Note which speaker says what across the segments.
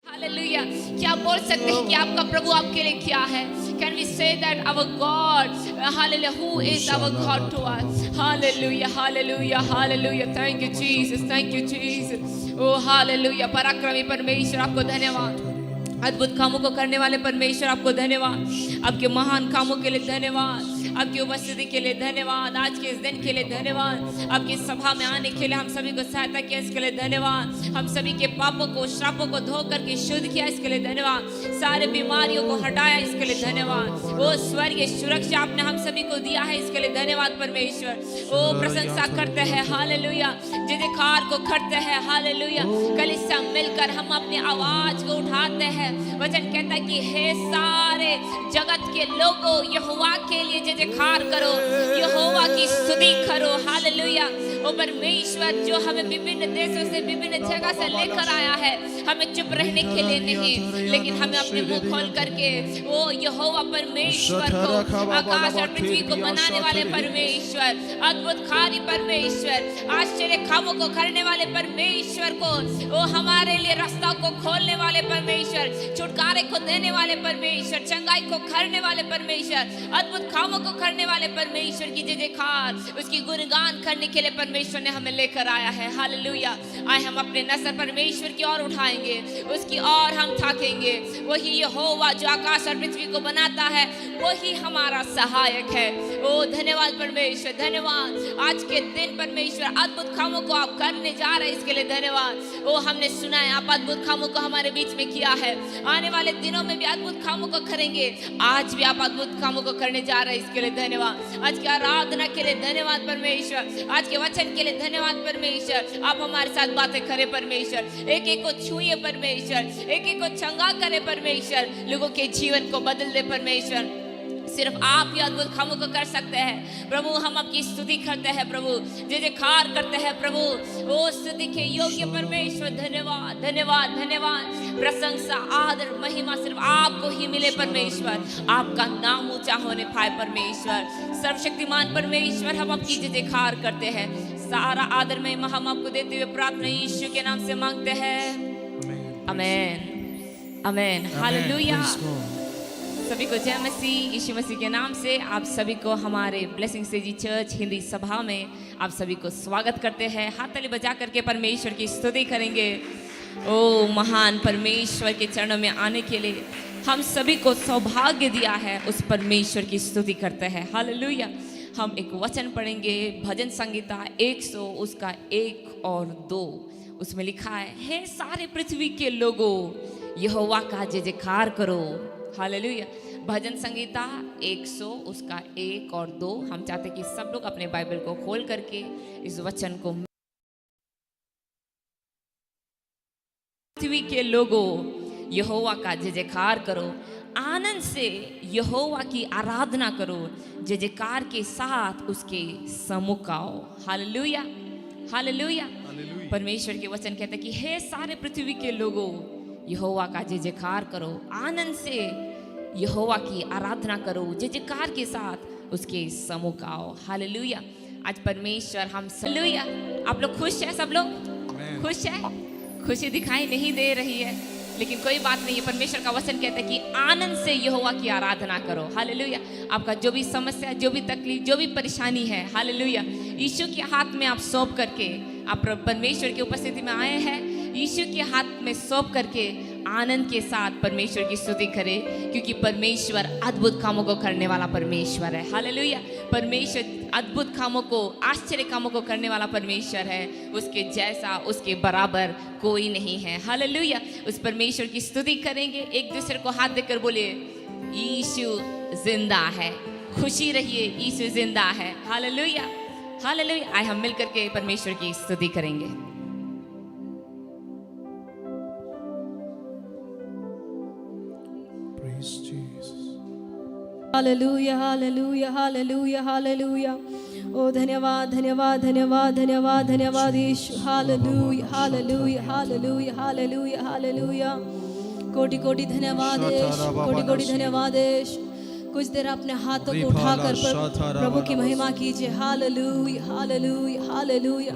Speaker 1: Hallelujah. क्या आप बोल सकते हैं कि आपका प्रभु आपके लिए क्या है? Can we say that our God, hallelujah, who is our God to us? Hallelujah, hallelujah, hallelujah. Thank you Jesus, thank you Jesus. Oh hallelujah, पराक्रमी परमेश्वर आपको धन्यवाद। अद्भुत कामों को करने वाले परमेश्वर आपको धन्यवाद। आपके महान कामों के लिए धन्यवाद। आपकी उपस्थिति के लिए धन्यवाद। आज के इस दिन के लिए धन्यवाद। आपकी सभा में आने के लिए हम सभी को सहायता किया, इसके लिए धन्यवाद। हम सभी के पापों को, श्रापों को धो करके शुद्ध किया, इसके लिए धन्यवाद। सारे बीमारियों को हटाया, इसके लिए धन्यवाद। वो स्वर्गीय सुरक्षा आपने हम सभी को दिया है, इसके लिए धन्यवाद परमेश्वर। ओ प्रशंसा करते हैं, हालेलुया। जयकार को करते हैं, हालेलुया। कलीसिया मिलकर हम अपनी आवाज को उठाते हैं। वचन कहता है कि हे सारे जगत के लोगों, यहोवा के लिए जयकार करो, यहोवा की स्तुति करो, हालेलुया। ओ परमेश्वर जो हमें विभिन्न देशों से, विभिन्न जगह से लेकर आया है, हमें चुप रहने के लिए नहीं, लेकिन हमें अपने मुंह खोल करके ओ यहोवा परमेश्वर को, आकाश और पृथ्वी को बनाने वाले परमेश्वर, अद्भुत कार्य परमेश्वर, आश्चर्य कामों को करने वाले परमेश्वर को, ओ हमारे लिए रास्ता को खोलने वाले परमेश्वर, छुटकारे को देने वाले परमेश्वर, चंगाई को करने वाले परमेश्वर, अद्भुत कामों को करने वाले परमेश्वर की जयकार, उसकी गुणगान करने के लिए परमेश्वर ने हमें लेकर आया है, हालेलुया। आए हम अपने नजर परमेश्वर की ओर उठाएंगे, उसकी ओर हम ताकेंगे। वही यहोवा जो आकाश और पृथ्वी को बनाता है, वही हमारा सहायक है। ओ धन्यवाद परमेश्वर, धन्यवाद। आज के दिन परमेश्वर अद्भुत कामों को आप करने जा रहे हैं, इसके लिए धन्यवाद। ओ हमने सुना है आप अद्भुत कामों को हमारे बीच में किया है, आने वाले दिनों में भी अद्भुत कामों को करेंगे। आज भी आप अद्भुत कामों को करने जा रहे हैं, इसके लिए धन्यवाद। आज की आराधना के लिए धन्यवाद परमेश्वर, आज के वचन के लिए धन्यवाद परमेश्वर। आप हमारे साथ बातें करें परमेश्वर, एक एक को छुए परमेश्वर, एक एक को चंगा करे परमेश्वर, लोगों के जीवन को बदल दे परमेश्वर। सिर्फ आप ही अद्भुत कामों को कर सकते हैं प्रभु। हम आपकी स्तुति करते हैं प्रभु, जयकार करते हैं प्रभु। ओ स्तुति के योग्य परमेश्वर, धन्यवाद धन्यवाद धन्यवाद। प्रशंसा, आदर, महिमा सिर्फ आपको ही मिले परमेश्वर। आपका नाम ऊंचा होने पाए परमेश्वर। सर्वशक्तिमान परमेश्वर, हम आपकी जयकार करते हैं। सारा आदर महिमा हम आपको देते हुए प्रार्थना यीशु के नाम से मांगते हैं, आमीन आमीन, हालेलुया। सभी को जय मसीह, यीशु मसीह के नाम से आप सभी को हमारे ब्लेसिंग स्टेजी चर्च हिंदी सभा में आप सभी को स्वागत करते हैं। हाथ ताली बजा करके परमेश्वर की स्तुति करेंगे। ओ महान परमेश्वर के चरणों में आने के लिए हम सभी को सौभाग्य दिया है, उस परमेश्वर की स्तुति करते हैं, हालेलुया। हम एक वचन पढ़ेंगे, भजन संगीता 100 उसका 1 और 2। उसमें लिखा है, हे सारे पृथ्वी के लोगों, यहोवा का जयकार करो, हालेलुया। भजन संगीता 100 उसका 1 और 2। हम चाहते कि सब लोग अपने बाइबल को खोल करके इस वचन को, पृथ्वी के लोगों, यहोवा का जयकार करो, आनंद से यहोवा की आराधना करो, जयकार के साथ उसके सम्मुख आओ, हालेलुया हालेलुया। परमेश्वर के वचन कहते हैं कि हे सारे पृथ्वी के लोगों, यहोवा का जयकार करो, आनंद से यहोवा की आराधना करो, जयकार के साथ उसके सम्मुख आओ, हालेलुया। आज परमेश्वर हम, हालेलुया। आप लोग खुश हैं? सब लोग खुश हैं? खुशी दिखाई नहीं दे रही है, लेकिन कोई बात नहीं है। परमेश्वर का वचन कहता है कि आनंद से यहोवा की आराधना करो, हालेलुया। आपका जो भी समस्या, जो भी तकलीफ, जो भी परेशानी है, हालेलुया, यीशु के हाथ में आप सौंप करके आप परमेश्वर की उपस्थिति में आए हैं। यीशु के हाथ में सौंप करके आनंद के साथ परमेश्वर की स्तुति करें, क्योंकि परमेश्वर अद्भुत कामों को करने वाला परमेश्वर है, हालेलुया। परमेश्वर अद्भुत कामों को, आश्चर्य कामों को करने वाला परमेश्वर है। उसके जैसा, उसके बराबर कोई नहीं है, हालेलुया। उस परमेश्वर की स्तुति करेंगे। एक दूसरे को हाथ देकर बोलिए, यीशु जिंदा है। खुशी रहिए, यीशु जिंदा है, हालेलुया हालेलुया। आए हम मिलकर के परमेश्वर की स्तुति करेंगे।
Speaker 2: Hallelujah hallelujah hallelujah hallelujah. ओ धन्यवाद धन्यवाद धन्यवाद धन्यवाद धन्यवाद Yeshu, hallelujah hallelujah hallelujah hallelujah hallelujah. कोटि कोटि धन्यवाद, कोटि कोटि धन्यवाद, कुछ देर अपने हाथों को उठाकर प्रभु की महिमा कीजिए। Hallelujah hallelujah hallelujah.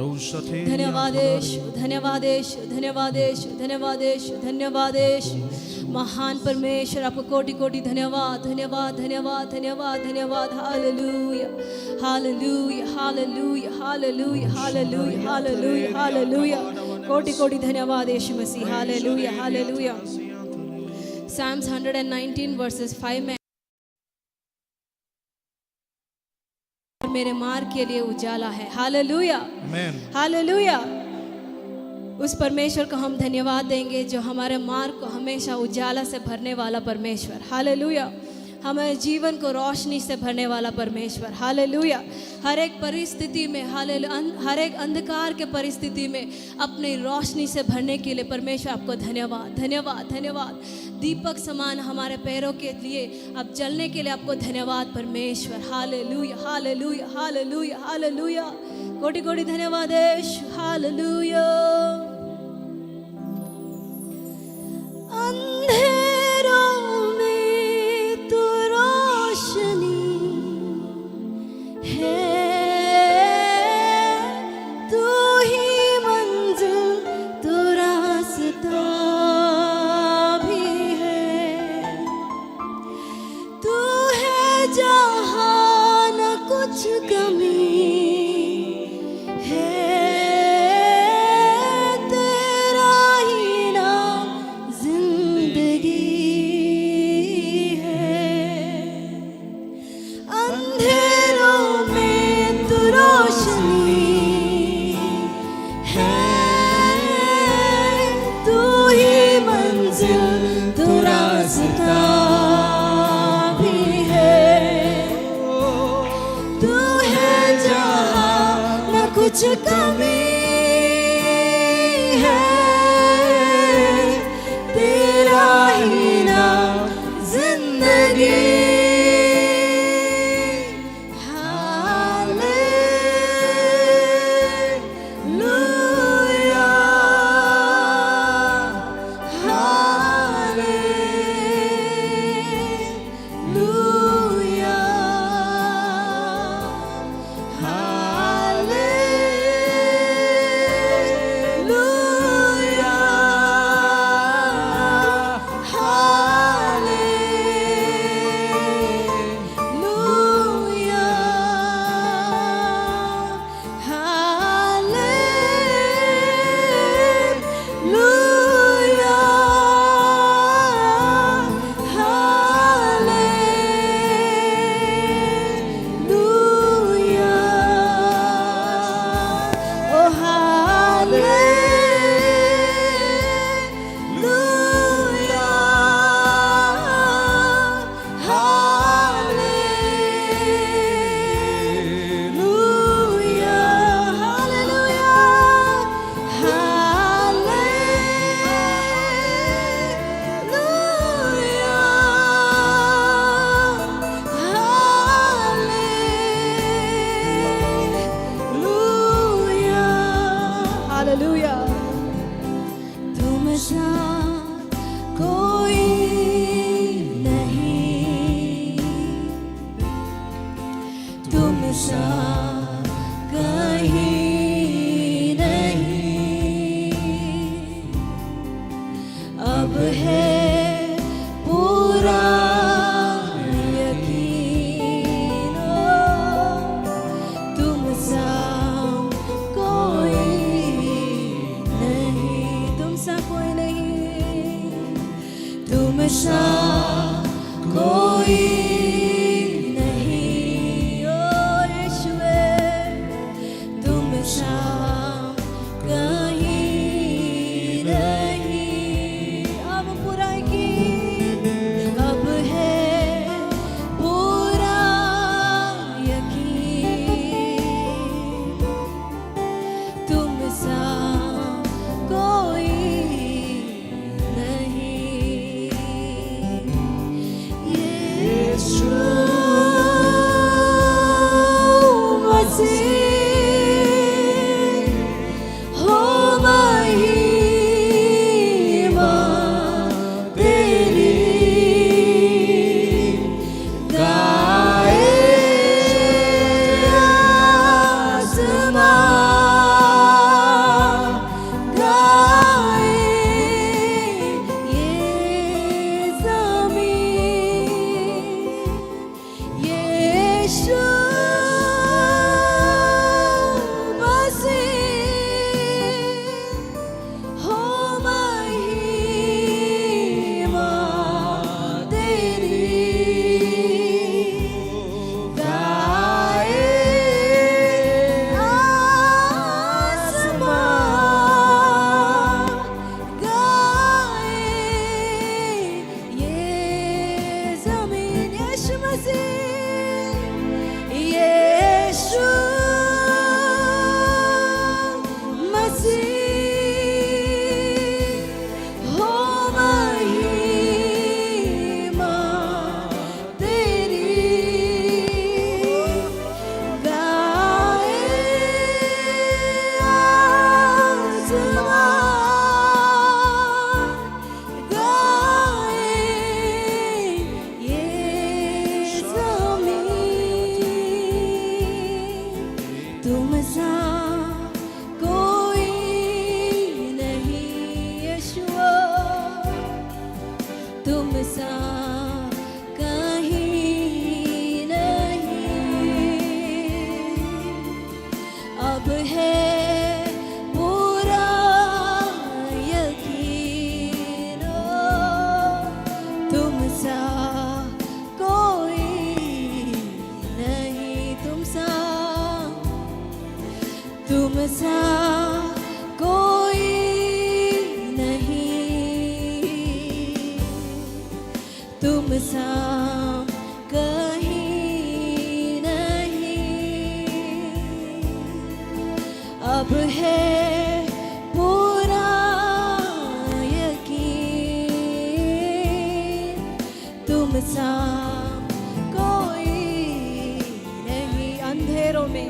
Speaker 2: धन्यवाद यीशु, धन्यवाद यीशु, धन्यवाद यीशु, धन्यवाद यीशु, धन्यवाद यीशु। महान परमेश्वर, आपको कोटि कोटि धन्यवाद धन्यवाद धन्यवाद धन्यवाद धन्यवाद। Hallelujah hallelujah hallelujah hallelujah hallelujah hallelujah hallelujah. कोटि कोटि धन्यवाद Yeshu Masih. Hallelujah hallelujah. Psalms 119 verses 5 में मेरे मार्ग के लिए उजाला है। Hallelujah hallelujah. उस परमेश्वर को हम धन्यवाद देंगे जो हमारे मार्ग को हमेशा उजाला से भरने वाला परमेश्वर। हालेलुया। हमारे जीवन को रोशनी से भरने वाला परमेश्वर। हालेलुया। हर एक परिस्थिति में, हर एक अंधकार के परिस्थिति में अपनी रोशनी से भरने के लिए परमेश्वर आपको धन्यवाद धन्यवाद धन्यवाद। दीपक समान हमारे पैरों के लिए अब जलने के लिए आपको धन्यवाद परमेश्वर। Hallelujah hallelujah hallelujah hallelujah. कोटि कोटि धन्यवाद यीशु। हालेलुया। अंधेरों में तू रोशनी है, तू ही मंजिल, तू रास्ता भी है। तू है जहाँ न कुछ कमी है, तेरा ही नाम जिंदगी है। अंधेरों में तू रोशनी है, तू ही मंजिल, तू रास्ता भी है। तू है जहाँ न कुछ कमी है, तेरा ही नाम जिंदगी। हालेलुया। तुम सा कोई नहीं, तुम सा कहीं नहीं। अब है पूरा यकीन, तुम सा सा कोई नहीं। ओ यीशुए, तुम सा कहीं नहीं। अब पूरा यकीन, अब है पूरा यकीन, तुम सा कोई नहीं। True. सा कहीं नहीं, अब है पूरा यकीन, तुम सा कोई नहीं। अंधेरों में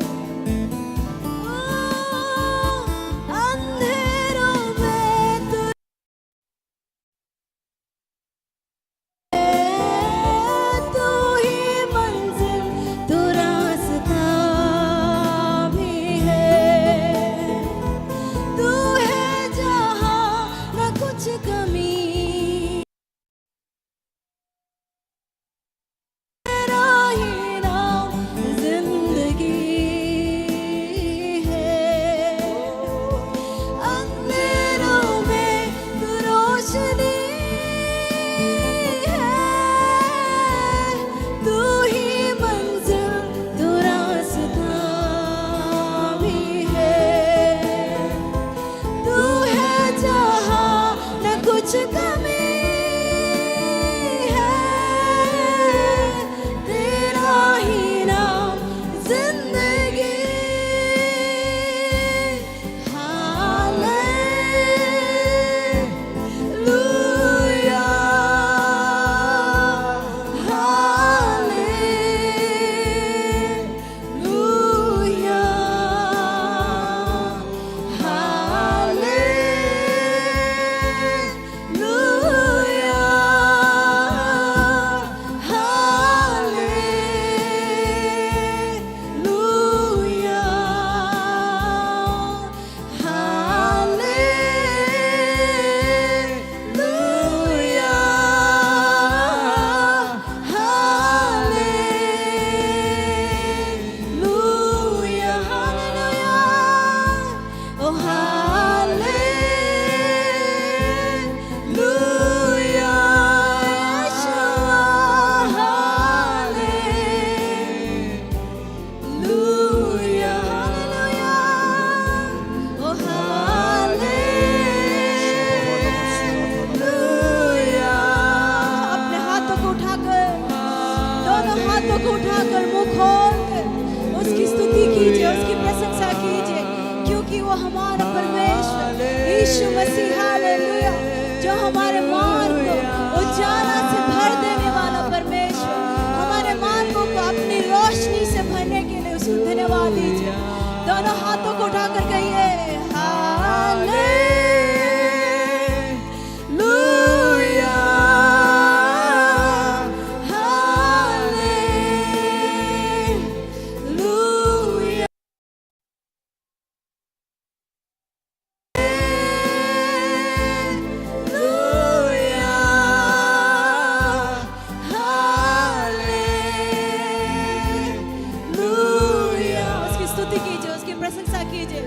Speaker 2: वो हमारा परमेश्वर यीशु मसीह, हालेलुया, जो हमारे मार्ग को उजाला से भर देने वाला परमेश्वर, हमारे मार्गों को अपनी रोशनी से भरने के लिए उसको धन्यवाद दीजिए। दोनों हाथों को उठाकर कहिए हालेलुया, हालेलुया। प्रशंसा कीजिए।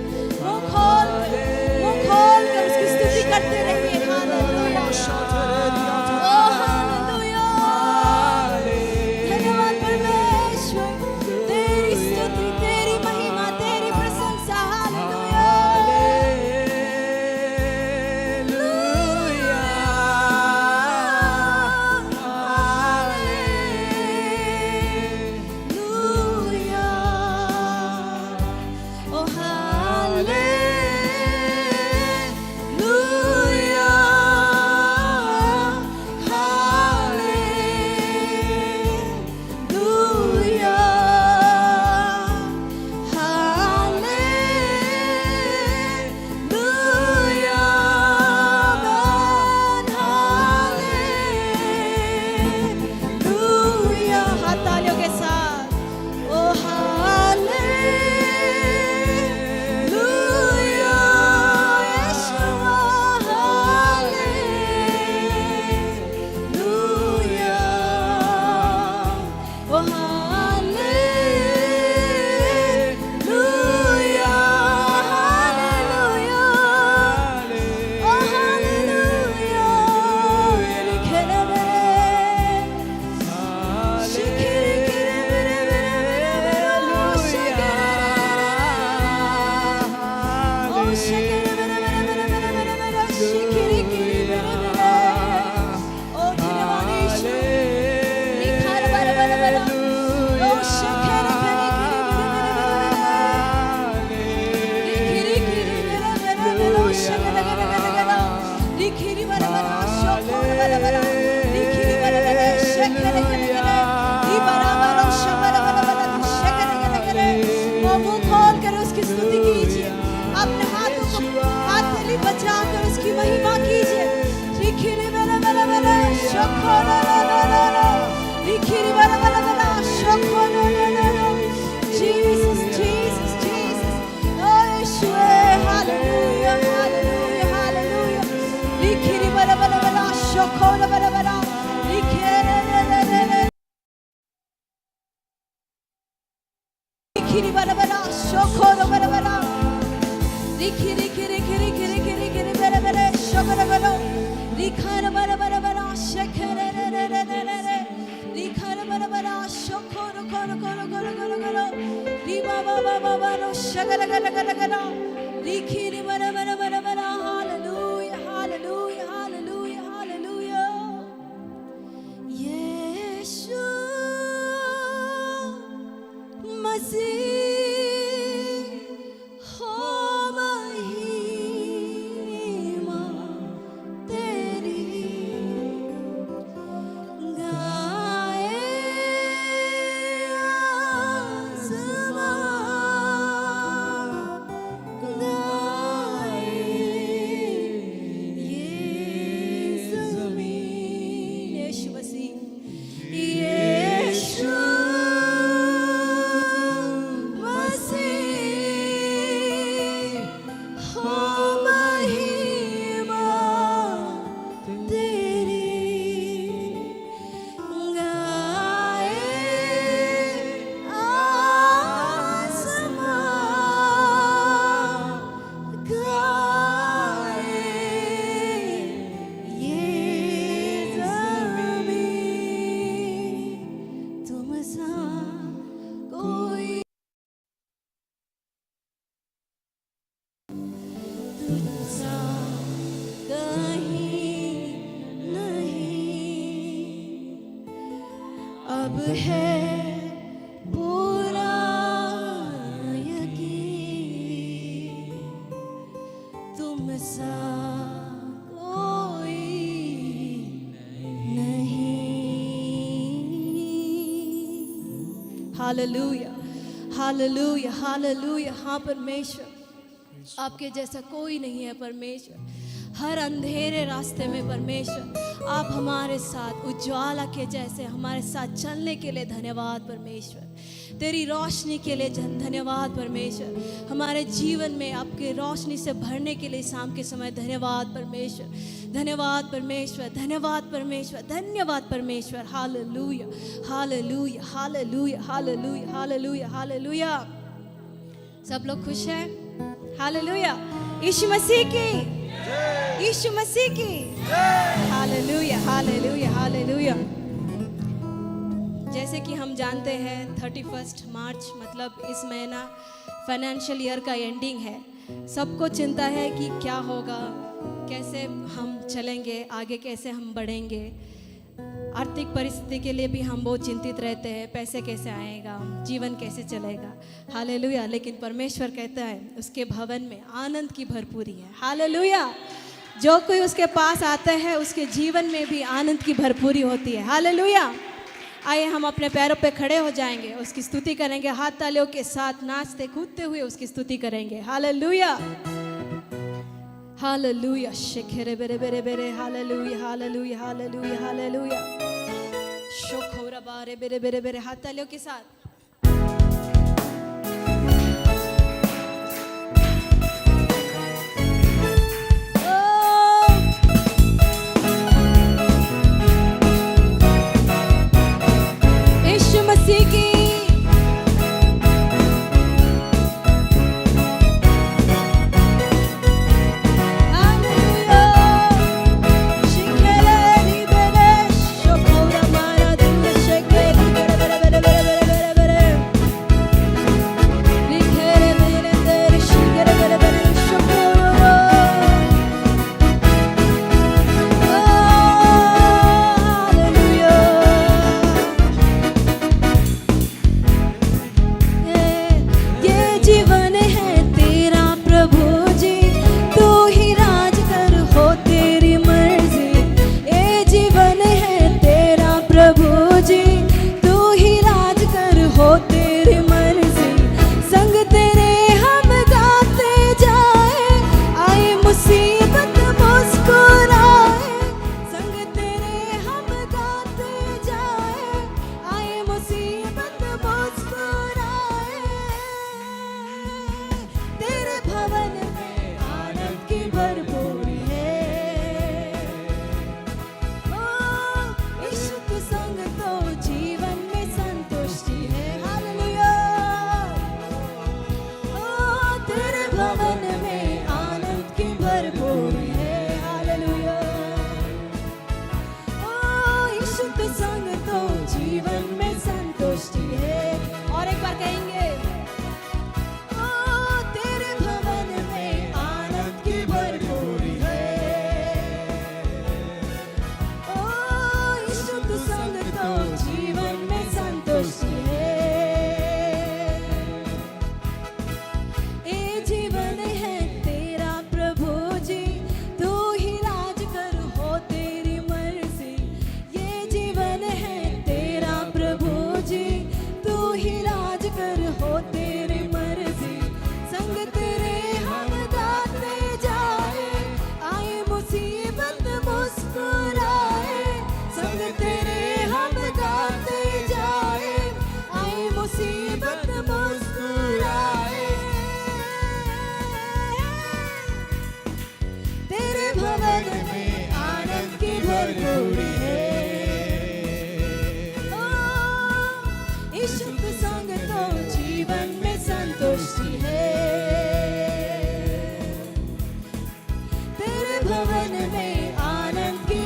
Speaker 2: Hallelujah, hallelujah, hallelujah, hallelujah. Yeshua Masih ho महिमा तेरी गाए आसमां गाए ये ज़मीन यीशु मसीह यीशु मसीह हो महिमा तेरी गाए आसमां गाए ये ज़मीन तुम सा कोई तुम सा कहीं नहीं अब है पूरा यकीन तुम सा कोई नहीं हालेलुया हालेलुया हालेलुया हाँ परमेश्वर आपके जैसा कोई नहीं है परमेश्वर हर अंधेरे रास्ते में परमेश्वर आप हमारे साथ उज्ज्वला के जैसे हमारे साथ चलने के लिए धन्यवाद परमेश्वर तेरी रोशनी के लिए धन्यवाद परमेश्वर हमारे जीवन में आपके रोशनी से भरने के लिए शाम के समय धन्यवाद परमेश्वर धन्यवाद परमेश्वर धन्यवाद परमेश्वर धन्यवाद परमेश्वर hallelujah hallelujah hallelujah hallelujah hallelujah hallelujah सब लोग खुश हैं हालेलुया यीशु मसीह की यीशु मसीह की हालेलुया हालेलुया हालेलुया जैसे कि हम जानते हैं 31 मार्च मतलब इस महीना फाइनेंशियल ईयर का एंडिंग है सबको चिंता है कि क्या होगा कैसे हम चलेंगे आगे कैसे हम बढ़ेंगे आर्थिक परिस्थिति के लिए भी हम बहुत चिंतित रहते हैं पैसे कैसे आएगा जीवन कैसे चलेगा हालेलुया लेकिन परमेश्वर कहता है उसके भवन में आनंद की भरपूरी है हालेलुया जो कोई उसके पास आता है उसके जीवन में भी आनंद की भरपूरी होती है हालेलुया आइए हम अपने पैरों पे खड़े हो जाएंगे उसकी स्तुति करेंगे हाथ तालियों के साथ नाचते कूदते हुए उसकी स्तुति करेंगे हालेलुया हालेलुया शेखेरे बेरे बेरे बेरे हालेलुया हालेलुया हालेलुया हालेलुया शोखोरा बारे बेरे बेरे बेरे हाथ तालियों के साथ यीशु मसीह की हालेलुया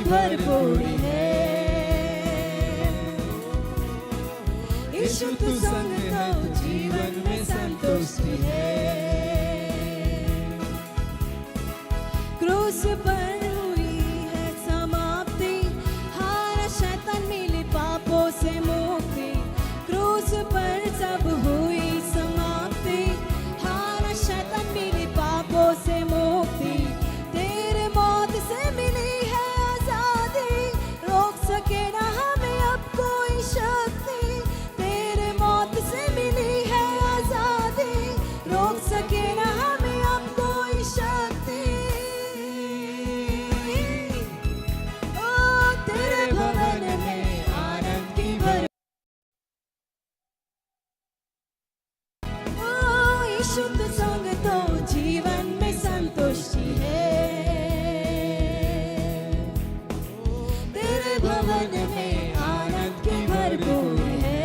Speaker 2: भरपूरी है। यीशु तू संग तो जीवन में संतुष्टि है। क्रूस पर हुई है समाप्ति, हारा शैतान मिली पापों से मुक्ति। क्रूस पर सब हुई समाप्ति, हारा शैतान मिली पापों से मुक्ति। तेरे मौत से मिली है आजादी, रोक सके ना हमें अब कोई शक्ति। तेरे मौत से मिली है आजादी, रोक सके ना हमें अब कोई शक्ति। ओ तेरे भवन में आनंद की भर, ओ यीशु तू संग तो जीवन में संतुष्टि है। तेरे भवन में आनंद की भरपूरी है।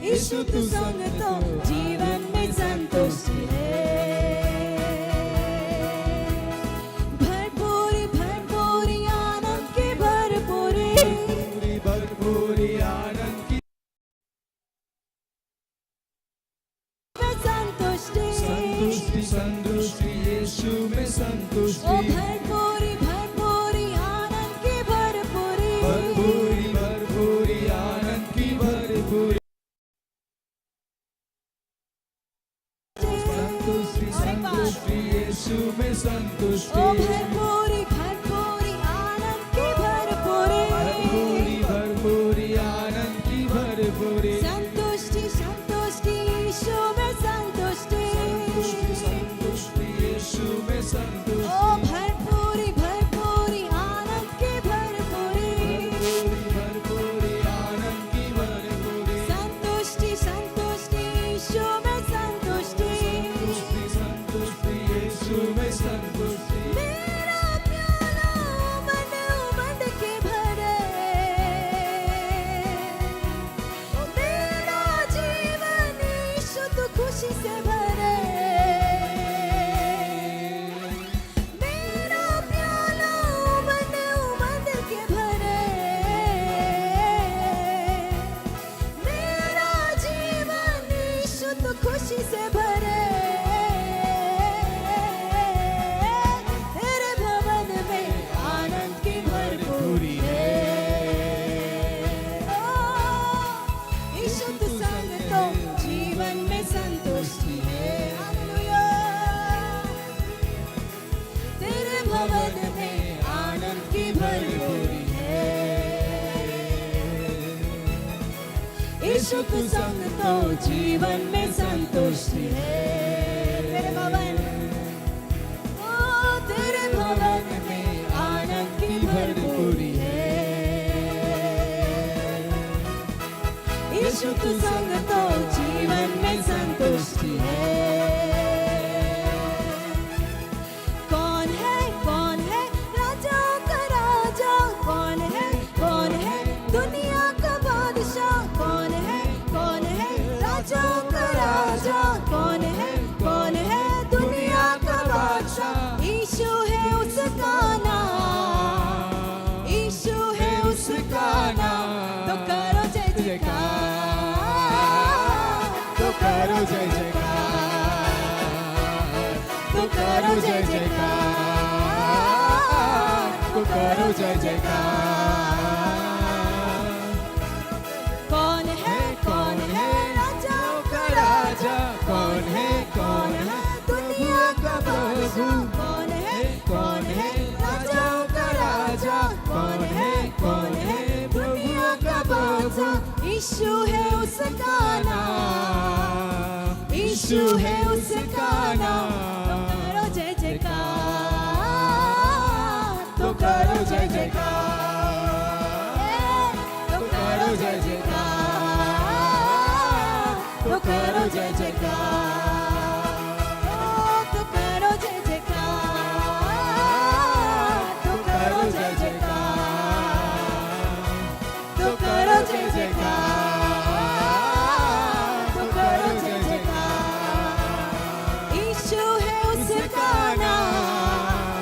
Speaker 2: यीशु तू संग तो जीवन में संतुष्टि है। भरपूरी भरपूरी आनंद की भरपूरी,
Speaker 3: भरपूरी आनंद की
Speaker 2: में संतुष्टि।
Speaker 3: संतुष्टि संतुष्टि यीशु में
Speaker 2: ओ
Speaker 3: संतुष्टि।
Speaker 2: भरपूरी भरपूरी आनंद की भरपूरी,
Speaker 3: भरपूरी भरपूरी आनंद की भरपूरी। संतुष्टि संतुष्टि यीशु में
Speaker 2: ओ
Speaker 3: संतुष्टि।
Speaker 2: भरपूरी भरपूरी आनंद की भरपूरी,
Speaker 3: भरपूरी भरपूरी आनंद की भरपूरी।
Speaker 2: संतुष्टि संतुष्टि यीशु में संतुष्टि।
Speaker 3: संतुष्टि संतुष्टि यीशु में
Speaker 2: ओ
Speaker 3: संतुष्टि।
Speaker 2: भरपूरी भरपूरी आनंद की भरपूरी,
Speaker 3: भरपूरी भरपूरी आनंद की भरपूरी।
Speaker 2: संतुष्टि संतुष्टि यीशु में संतुष्टि।
Speaker 3: संतुष्टि संतुष्टि यीशु में संतुष्टि।
Speaker 2: मेरा प्याला उमड़ उमड़ के भरे, मेरा जीवन यीशु तू खुशी से भरे। मेरा प्याला उमड़ उमड़ के भरे, मेरा जीवन यीशु तू खुशी से भरे। तेरे भवन में आनंद की भरपूरी है। ओ, यीशु तू संग तो जीवन में संतुष्टि है। हालेलुया। तेरे भवन में आनंद की भरपूरी है। यीशु तू संग तो जीवन में संतुष्टि है। तेरे भवन, ओ तेरे भवन में आनंद की भरपूरी है। यीशु तू संग तो जीवन में संतुष्टि है। कौन है राजाओं का राजा? कौन है दुनिया का बादशाह? कौन है राजाओं का राजा? कौन है दुनिया का बादशाह? यीशु है उसका नाम, यीशु है उसका नाम। तो करो जय जयकार,
Speaker 3: तो करो जय जयकार, तो करो जय जयकार, तो करो जय जयकार।
Speaker 2: कौन है राजाओं का राजा? कौन है दुनिया का बादशाह? कौन है राजाओं का राजा? कौन है दुनिया का बादशाह? यीशु है उसका नाम, यीशु है उसका नाम। तो करो जय जयकार, तो करो जय जयकार, तो करो जय जयकार, तो करो जय जयकार, तो करो जय जयकार, तो करो जय जयकार, तो करो जय जयकार। यीशु है उसका नाम,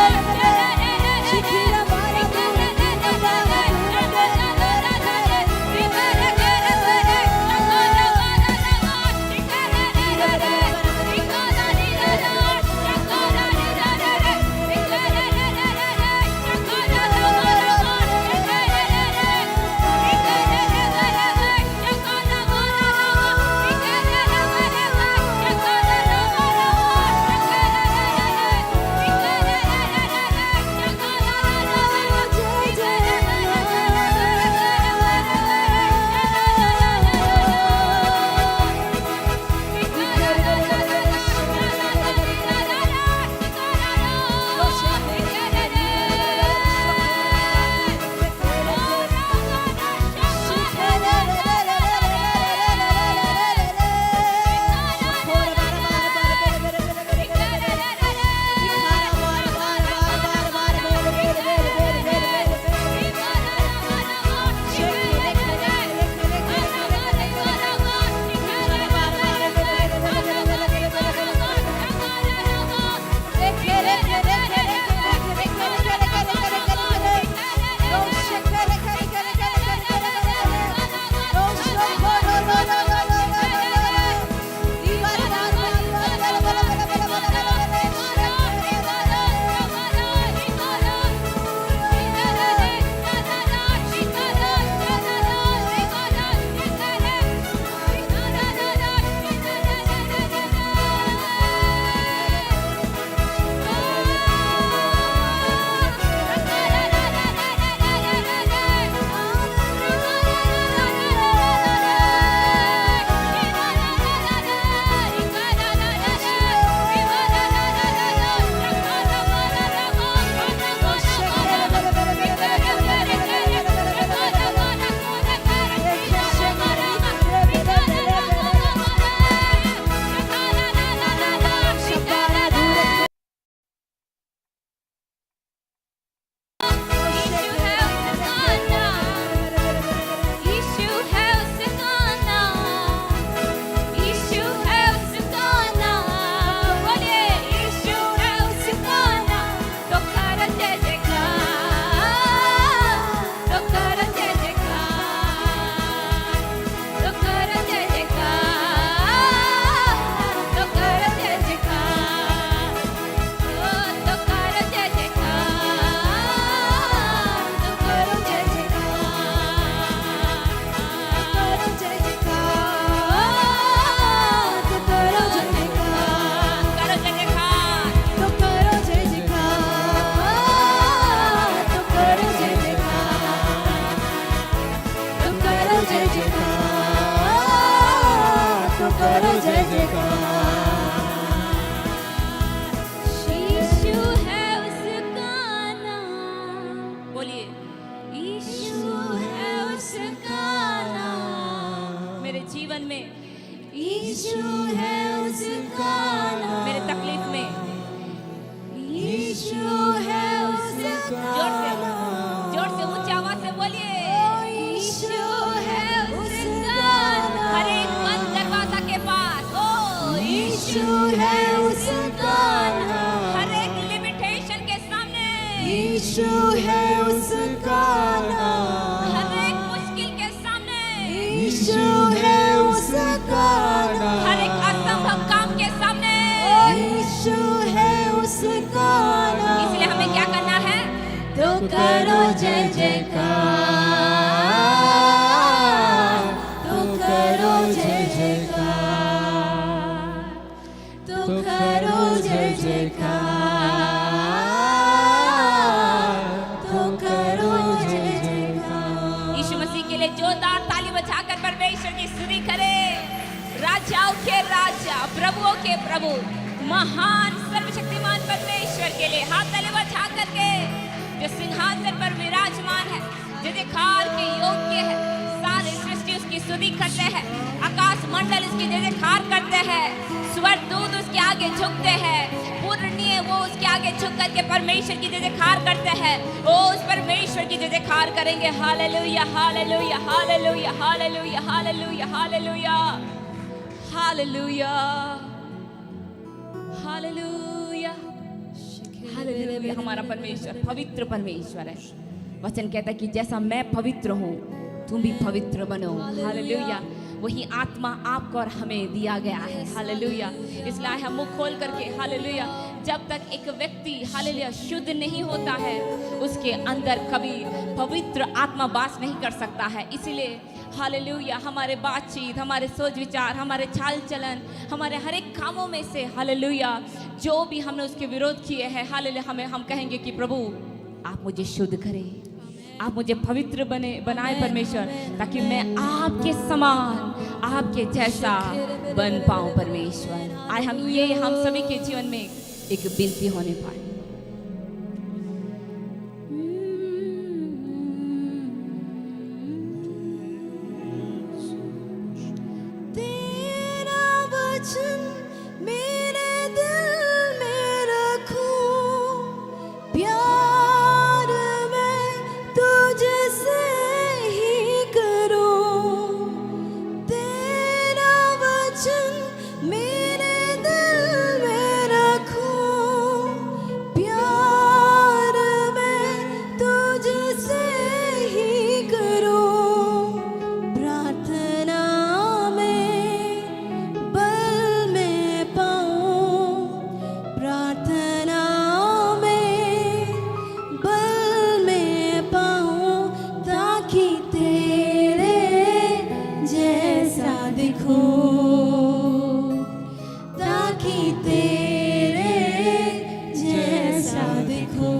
Speaker 2: यीशु है उसका नाम,
Speaker 1: मेरे तकलीफ में
Speaker 2: यीशु है उसका नाम,
Speaker 1: जोर से ऊंची आवाज से बोलिए,
Speaker 2: यीशु है उसका नाम,
Speaker 1: हर एक बंद दरवाजा के पास, ओ
Speaker 2: यीशु है उसका नाम,
Speaker 1: हर एक लिमिटेशन के सामने,
Speaker 2: यीशु है उसका नाम,
Speaker 1: हर एक मुश्किल के सामने,
Speaker 2: यीशु है उसका नाम,
Speaker 1: हर एक असंभव काम के सामने,
Speaker 2: यीशु है उसका नाम।
Speaker 1: इसलिए हमें क्या करना है?
Speaker 2: तो करो जय जयकार, तो करो जय जयकार, तो करो जय जयकार, तो करो जय जयकार।
Speaker 1: यीशु मसीह के लिए जोरदार ताली बजाकर परमेश्वर की स्तुति करें। राजाओं के राजा, प्रभुओं के प्रभु, महान सर्वशक्तिमान परमेश्वर के लिए हाथ ताली बजा करके, जो सिंहासन पर विराजमान है, जो जयकार के योग्य है, सारी सृष्टि उसकी स्तुति करते हैं, आकाश मंडल उसकी जयकार करते हैं, स्वर्गदूत उसके आगे झुकते हैं, पूर्णीय वो उसके आगे झुक करके परमेश्वर की जयकार करते हैं। वो उस परमेश्वर की जयकार करेंगे। Hallelujah hallelujah hallelujah hallelujah hallelujah hallelujah hallelujah hallelujah hallelujah. हमारा परमेश्वर पवित्र परमेश्वर है। वचन कहता है कि जैसा मैं पवित्र हूँ तुम भी पवित्र बनो। हालेलुया। वही आत्मा आपको और हमें दिया गया है। हालेलुया। इसलिए हम मुंह खोल करके हालेलुया, जब तक एक व्यक्ति हालेलुया शुद्ध नहीं होता है उसके अंदर कभी पवित्र आत्मा वास नहीं कर सकता है। इसीलिए हालेलुया हमारे बातचीत, हमारे सोच विचार, हमारे चाल चलन, हमारे हर एक कामों में से हालेलुया जो भी हमने उसके विरोध किए हैं, हालेलुया हम कहेंगे कि प्रभु आप मुझे शुद्ध करें, आप मुझे पवित्र बनाए परमेश्वर, ताकि मैं आपके समान, आपके जैसा बन पाऊं परमेश्वर। आए हम सभी के जीवन में एक विनती होने पाए।
Speaker 2: तेरा वचन मेरे दिल में रखूं, प्यार मैं तुझसे ही करूं। तेरा वचन मेरे दिल में रखूं, प्यार मैं तुझसे ही करूं। प्रार्थना में बल में पाऊं, प्रार्थना में बल में पाऊं, ताकि तेरे जैसा दिखूं, ताकि तेरे जैसा दिखूं।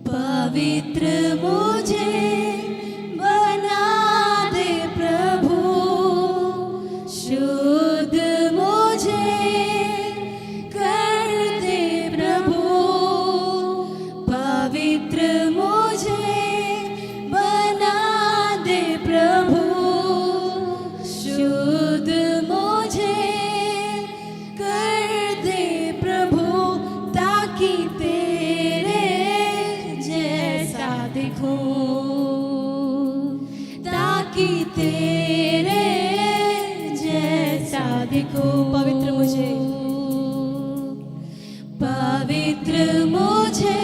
Speaker 2: पवित्र मुझे बना दे प्रभु, शुद्ध मुझे कर दे प्रभु। पवित्र मुझे बना दे प्रभु, शुद्ध मुझे कर दे प्रभु, ताकि तेरे जैसा दिखूं, ताकि तेरे जैसा दिखूं। पवित्र मुझे, पवित्र मुझे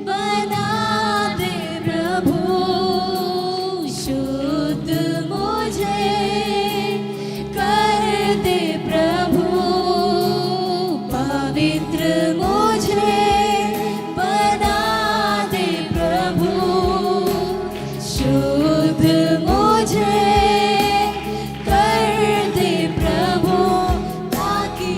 Speaker 2: बना दे प्रभु, शुद्ध मुझे कर दे प्रभु। पवित्र मुझे बना दे प्रभु, शुद्ध मुझे कर दे प्रभु, ताकि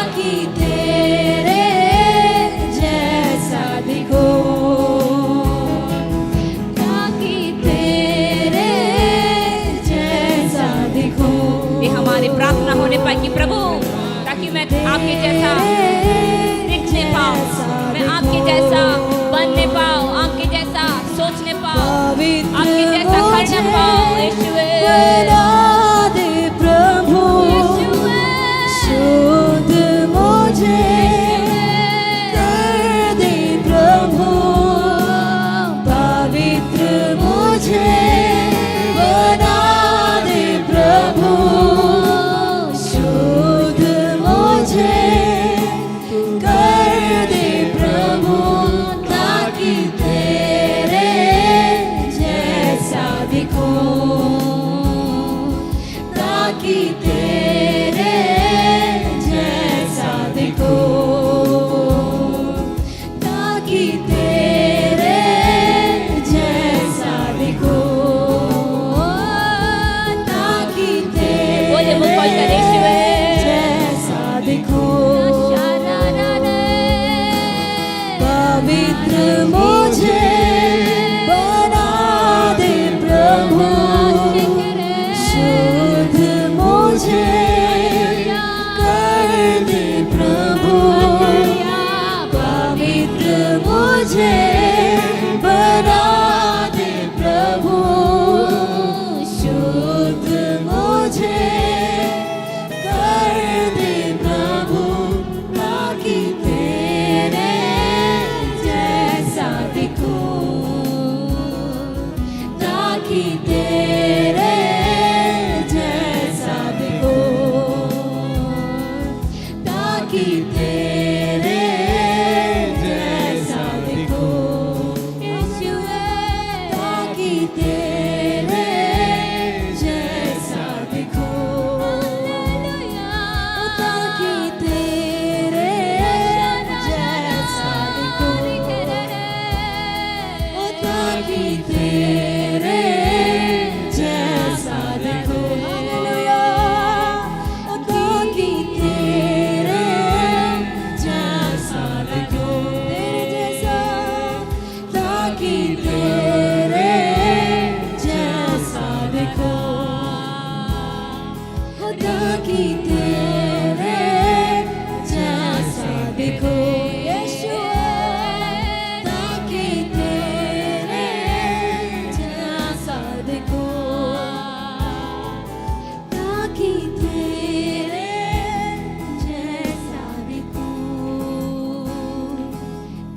Speaker 2: ताकि तेरे जैसा दिखो, ताकि तेरे जैसा दिखो।
Speaker 1: ये हमारी प्रार्थना होने पाए कि प्रभु ताकि मैं आपके जैसा दिखने पाऊं, मैं आपके जैसा बनने पाऊं, आपके जैसा सोचने पाऊं, आपके जैसा करने पाऊं। यीशुवे
Speaker 2: बना दे प्रभु, शुद्ध मुझे कर दे प्रभु, पवित्र मुझे बना दे प्रभु, शुद्ध मुझे कर दे प्रभु, ताकि तेरे जैसा दिखो, ताकि तेरे जैसा दिखो, ताकि तेरे जैसा दिखो, ताकि
Speaker 1: बोले वो कौन करे यीशुवे
Speaker 2: जैसा दिखो। पवित्र मुझे बना दे प्रभु, शुद्ध मुझे कर दे प्रभु, पवित्र मुझे बना दे प्रभु, शुद्ध मुझे कर दे प्रभु, ताकि तेरे जैसा दिखो, ताकि तेरे जैसा दिखो, ताकि तेरे जैसा दिखो। यीशुवे ताकि तेरे जैसा दिखो, ताकि तेरे जैसा दिखो, ताकि तेरे जैसा दिखो। हालेलुया, ताकि तेरे जैसा दिखो, तेरे जैसा, ताकि तेरे जैसा दिखो, ताकि तेरे जैसा दिखो। यीशुवे ताकि तेरे जैसा दिखो, ताकि तेरे जैसा दिखो,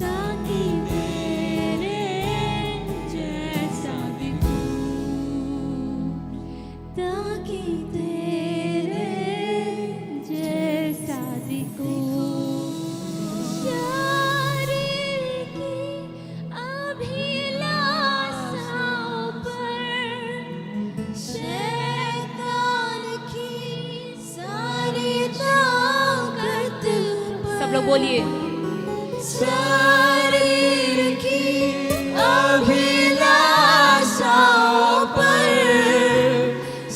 Speaker 2: ताकि तेरे जैसा दिखो, ताकि तेरे जैसा दिखो। शरीर की अभिलाषाओं पर, शैतान की सारी ताकत पर,
Speaker 1: सब लोग बोलिए
Speaker 2: शरीर की अभिलाषाओं पर,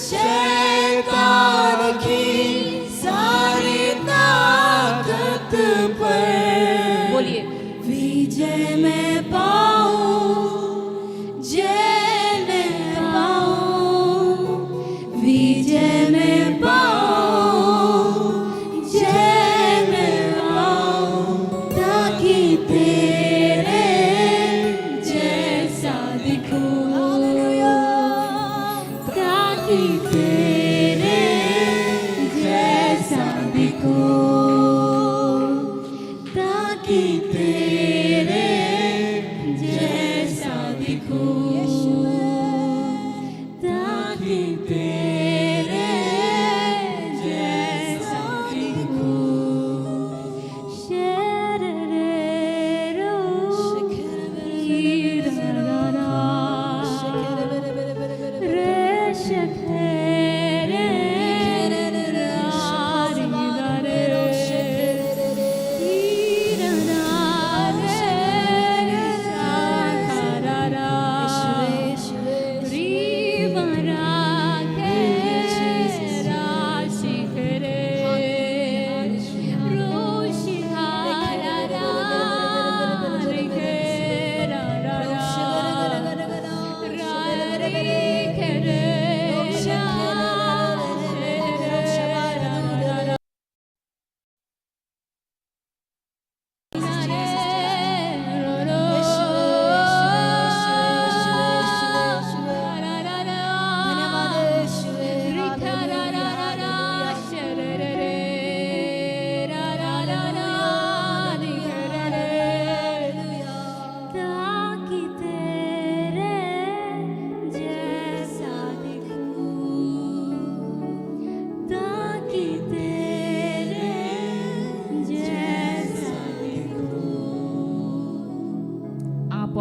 Speaker 2: शैतान की सारी ताकत पर,
Speaker 1: बोलिए
Speaker 2: विजय मैं पाऊं, जय मैं पाऊं, विजय मैं पाऊं, जय मैं पाऊं, ताकि तेरे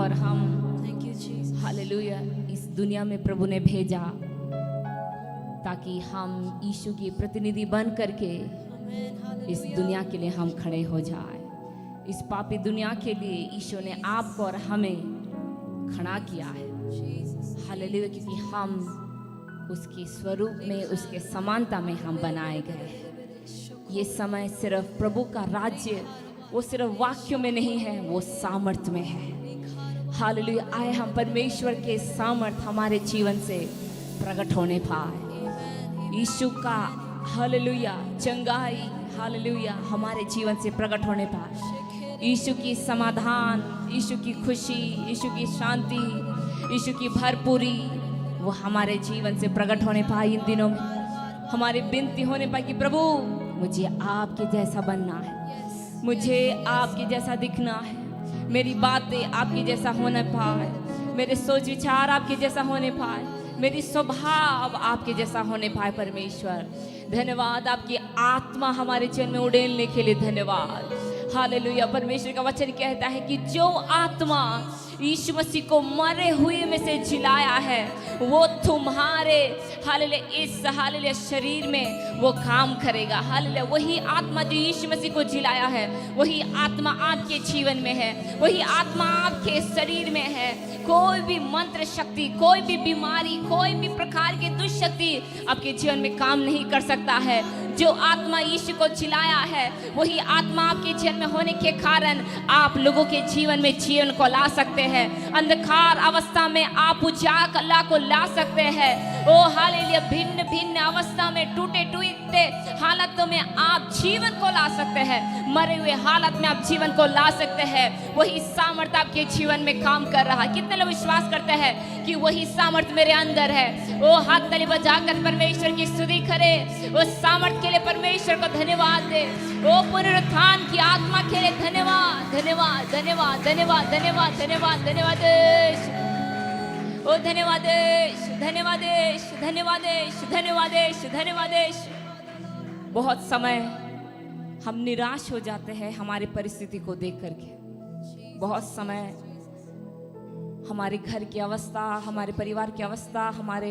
Speaker 1: और हम
Speaker 2: थैंक यू जीसस।
Speaker 1: हालेलुया इस दुनिया में प्रभु ने भेजा ताकि हम यीशु के प्रतिनिधि बन करके इस दुनिया के लिए हम खड़े हो जाए। इस पापी दुनिया के लिए यीशु ने आपको और हमें खड़ा किया है। हालेलुया, क्योंकि हम उसके स्वरूप में, उसके समानता में हम बनाए गए हैं। ये समय सिर्फ प्रभु का राज्य वो सिर्फ वाक्यों में नहीं है, वो सामर्थ में है। हालेलुया, आए हम परमेश्वर के सामर्थ हमारे जीवन से प्रकट होने पाए। यीशु का हालेलुया चंगाई, हालेलुया हमारे जीवन से प्रकट होने पाए। यीशु की समाधान, यीशु की खुशी, यीशु की शांति, यीशु की भरपूरी वो हमारे जीवन से प्रकट होने पाए। इन दिनों में हमारी विनती होने पाए कि प्रभु मुझे आपके जैसा बनना है, मुझे आपके जैसा दिखना है, मेरी बातें आपके जैसा होने पाए, मेरे सोच विचार आपके जैसा होने पाए, मेरी स्वभाव आपके जैसा होने पाए। परमेश्वर धन्यवाद, आपकी आत्मा हमारे जीवन में उड़ेलने के लिए धन्यवाद। हालेलुया, परमेश्वर का वचन कहता है कि जो आत्मा यीशु मसीह को मरे हुए में से जिलाया है वो तुम्हारे हालेलुया इस हालेलुया शरीर में वो काम करेगा। हालेलुया, वही आत्मा जो यीशु मसीह को जिलाया है वही आत्मा आपके जीवन में है, वही आत्मा आपके शरीर में है। कोई भी मंत्र शक्ति, कोई भी बीमारी, कोई भी प्रकार की दुष्शक्ति आपके जीवन में काम नहीं कर सकता है। जो आत्मा यीशु को जिलाया है वही आत्मा आपके जीवन में होने के कारण आप लोगों के जीवन में जीवन को ला सकते हैं। अंधकार अवस्था में आप उजाला को ला सकते हैं। ओ हालेलुया, भिन्न भिन्न अवस्था में, टूटे टूटे हालतों में आप जीवन को ला सकते हैं। मरे हुए हालत में आप जीवन को ला सकते हैं। वही सामर्थ्य आपके जीवन में काम कर रहा है। कितने लोग विश्वास करते हैं कि वही सामर्थ्य मेरे अंदर है? ओ हाथ ताली बजाकर परमेश्वर की स्तुति करे, उस सामर्थ्य के लिए परमेश्वर को धन्यवाद दे। ओ पुनरुत्थान की आत्मा के लिए धन्यवाद, धन्यवाद, धन्यवाद, धन्यवाद, धन्यवाद, धन्यवाद, धन्यवाद, ओ धन्यवाद, धन्यवाद, धन्यवाद, धन्यवाद, धन्यवाद। बहुत समय हम निराश हो जाते हैं हमारी परिस्थिति को देख करके। बहुत समय हमारे घर की अवस्था, हमारे परिवार की अवस्था, हमारे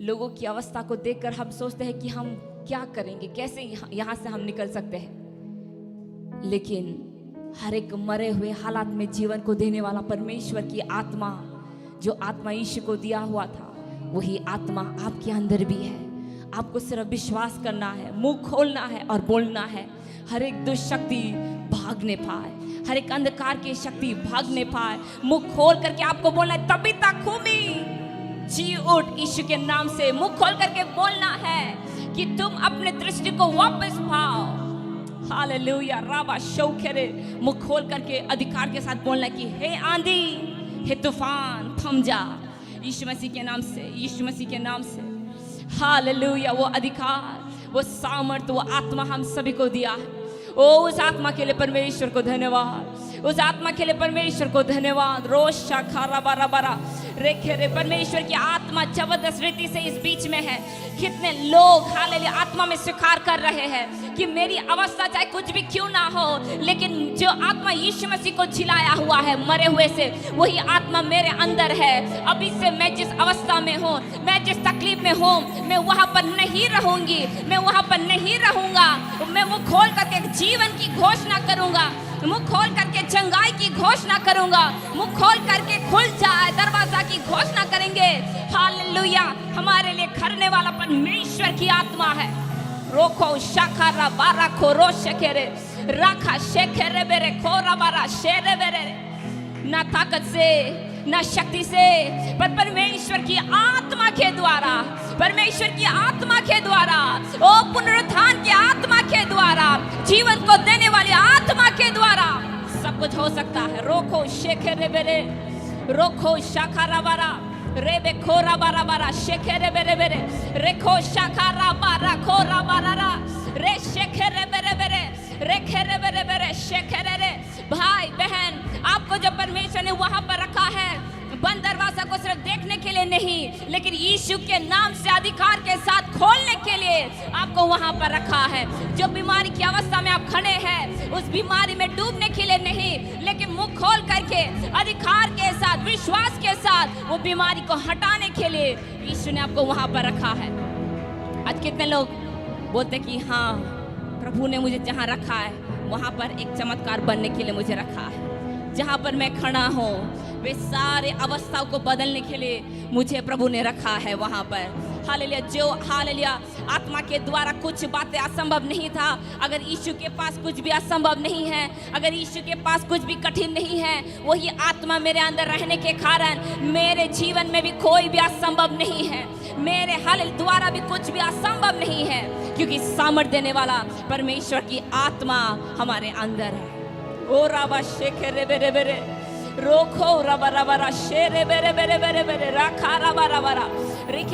Speaker 1: लोगों की अवस्था को देखकर हम सोचते हैं कि हम क्या करेंगे, कैसे यहाँ से हम निकल सकते हैं। लेकिन हर एक मरे हुए हालात में जीवन को देने वाला परमेश्वर की आत्मा, जो आत्मा यीशु को दिया हुआ था, वही आत्मा आपके अंदर भी है। आपको सिर्फ विश्वास करना है, मुंह खोलना है और बोलना है। हर एक दुष्शक्ति भागने पाए, हर एक अंधकार की शक्ति भागने पाए। मुंह खोल करके आपको बोलना है, तबीता खूमी जी उठ। यीशु के नाम से मुंह खोल करके बोलना है कि तुम अपने दृष्टि को वापस पाओ। हालेलुया, राबा शौखेरे। मुंह खोल करके अधिकार के साथ बोलना कि हे आंधी, हे तूफान थम जा, यीशु मसीह के नाम से, यीशु मसीह के नाम से। हालेलुया, वो अधिकार, वो सामर्थ, वो आत्मा हम सभी को दिया है। ओ उस आत्मा के लिए परमेश्वर को धन्यवाद, उस आत्मा के लिए परमेश्वर को धन्यवाद। रोशा खारा बारा बारा रेखे रे, परमेश्वर की आत्मा जबरदस्त रीति से इस बीच में है। कितने लोग हालेलुया आत्मा में स्वीकार कर रहे हैं कि मेरी अवस्था चाहे कुछ भी क्यों ना हो, लेकिन जो आत्मा यीशु मसीह को जिलाया हुआ है मरे हुए से, वही आत्मा मेरे अंदर है। अभी से मैं जिस अवस्था में हूँ, मैं जिस तकलीफ में हूँ, मैं वहाँ पर नहीं रहूंगी, मैं वहाँ पर नहीं रहूंगा। मैं मुंह खोल करके जीवन की घोषणा करूंगा, मुंह खोल करके चंगाई की घोषणा करूंगा, मुंह खोल करके खुल जाए दरवाजा की घोषणा करेंगे। हालेलुया, हमारे लिए करने वाला परमेश्वर की आत्मा है। रोको शाखारा बारा खोरो शेखेरे राखा शेखेरे बेरे खोरा बारा शेरे बेरे। ना ताकत से, ना शक्ति से, पर परमेश्वर की आत्मा के द्वारा, परमेश्वर की आत्मा के द्वारा, ओ पुनरुत्थान की आत्मा के द्वारा, जीवन को देने वाली आत्मा के द्वारा सब कुछ हो सकता है। रोको शेखेरे बेरे, रोको शाखारा बारा रेबे खोरा बारा बारा शेखेरे बेरे बेरे, रेखो शाखारा बारा खोरा बारा रा रे शेखेरे बेरे बेरे, रेखेरे बेरे बेरे शेखेरे रे। भाई बहन, आपको जब परमेश्वर ने वहां पर रखा है, बंद दरवाजा को सिर्फ देखने के लिए नहीं, लेकिन यीशु के नाम से अधिकार के साथ खोलने के लिए आपको वहां पर रखा है। जो बीमारी की अवस्था में आप खड़े हैं, उस बीमारी में डूबने के लिए नहीं, लेकिन मुंह खोल करके अधिकार के साथ, विश्वास के साथ वो बीमारी को हटाने के लिए यीशु ने आपको वहां पर रखा है। आज कितने लोग बोलते कि हाँ, प्रभु ने मुझे जहां रखा है वहां पर एक चमत्कार बनने के लिए मुझे रखा है। जहां पर मैं खड़ा हूँ वे सारे अवस्थाओं को बदलने के लिए मुझे प्रभु ने रखा है वहां पर। हालेलुया। जो हालेलुया आत्मा के द्वारा कुछ बातें असंभव नहीं था, अगर यीशु के पास कुछ भी असंभव नहीं है, अगर यीशु के पास कुछ भी कठिन नहीं है, वही आत्मा मेरे अंदर रहने के कारण मेरे जीवन में भी कोई भी असंभव नहीं है। मेरे हालेलुया द्वारा भी कुछ भी असंभव नहीं है, क्योंकि सामर्थ देने वाला परमेश्वर की आत्मा हमारे अंदर है। ओ राबा शेखे रे बेरे बेरे रोखो रबा रबा रा शेरे बेरे बेरे बेरे बेरे राखा रबा रबा रा।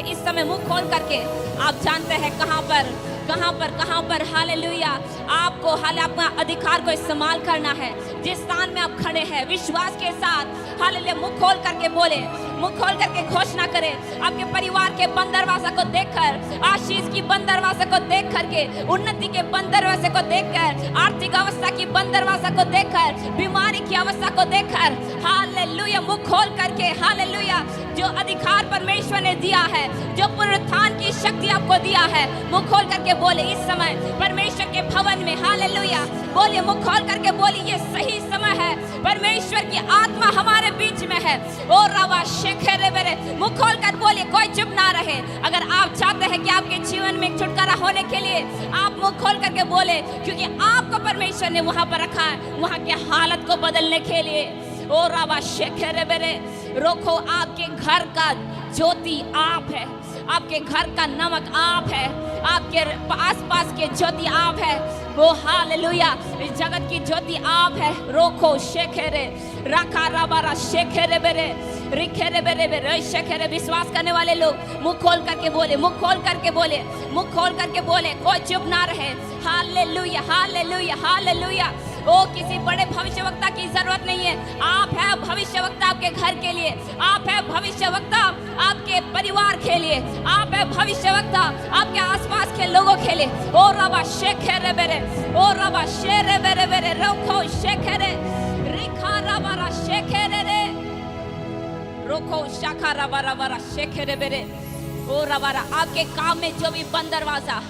Speaker 1: इस समय मुंह खोल करके आप जानते हैं कहां पर हालेलुया आपको अपना अधिकार को इस्तेमाल करना है। जिस स्थान में आप खड़े हैं विश्वास के साथ हालेलुया मुंह खोल करके बोले, मुंह खोल करके घोषणा करें। आपके परिवार के बंद दरवाजा को देखकर, आशीष की बंद दरवाजा को देख करके, उन्नति के बंद दरवाजे को देखकर, आर्थिक अवस्था की बंद दरवाजा को देखकर, बीमारी की अवस्था को देखकर हालेलुया मुंह खोल करके हालेलुया जो अधिकार परमेश्वर ने दिया है, जो पुनरुत्थान की शक्ति आपको दिया है, मुंह खोल करके बोले इस समय परमेश्वर के भवन में हालेलुया बोलिए, मुंह खोल करके बोलिए ये सही समय है, परमेश्वर की आत्मा हमारे बीच में है। ओ रवा शेखरे बेरे मुंह खोल कर बोलिए, कोई चुप ना रहे। अगर आप चाहते हैं कि आपके जीवन में छुटकारा होने के लिए आप मुंह खोल करके बोले, क्योंकि आपको परमेश्वर ने वहां पर रखा है, वहां के हालत को बदलने के लिए। ओ रवा शेखरे बेरे रोको, आपके घर का ज्योति आप है, आपके घर का नमक आप है, आपके आसपास के ज्योति आप है। वो हालेलुया इस जगत की ज्योति आप है। रोको शेखेरे रखा रबारा शेखेरे बेरे रिखेरे बेरे बेरे शेखेरे। विश्वास करने वाले लोग मुंह खोल करके बोले, मुंह खोल करके बोले, मुंह खोल करके बोले, कोई चुप ना रहे। Hallelujah hallelujah hallelujah. ओ किसी बड़े भविष्यवक्ता की जरूरत नहीं है, आप है भविष्यवक्ता आपके घर के लिए, आप है भविष्यवक्ता आपके परिवार के लिए, आप है भविष्यवक्ता आपके आसपास के लोगों के लिए। ओ रबा शेखेरे बेरे, ओ रबा शेरे बेरे बेरे रोको शेखेरे रिखा रबा शेखेरे रे रोको शाखा रबा रबा शेखेरे बेरे। ओ रबा आपके काम में जो भी बंद दरवाजा,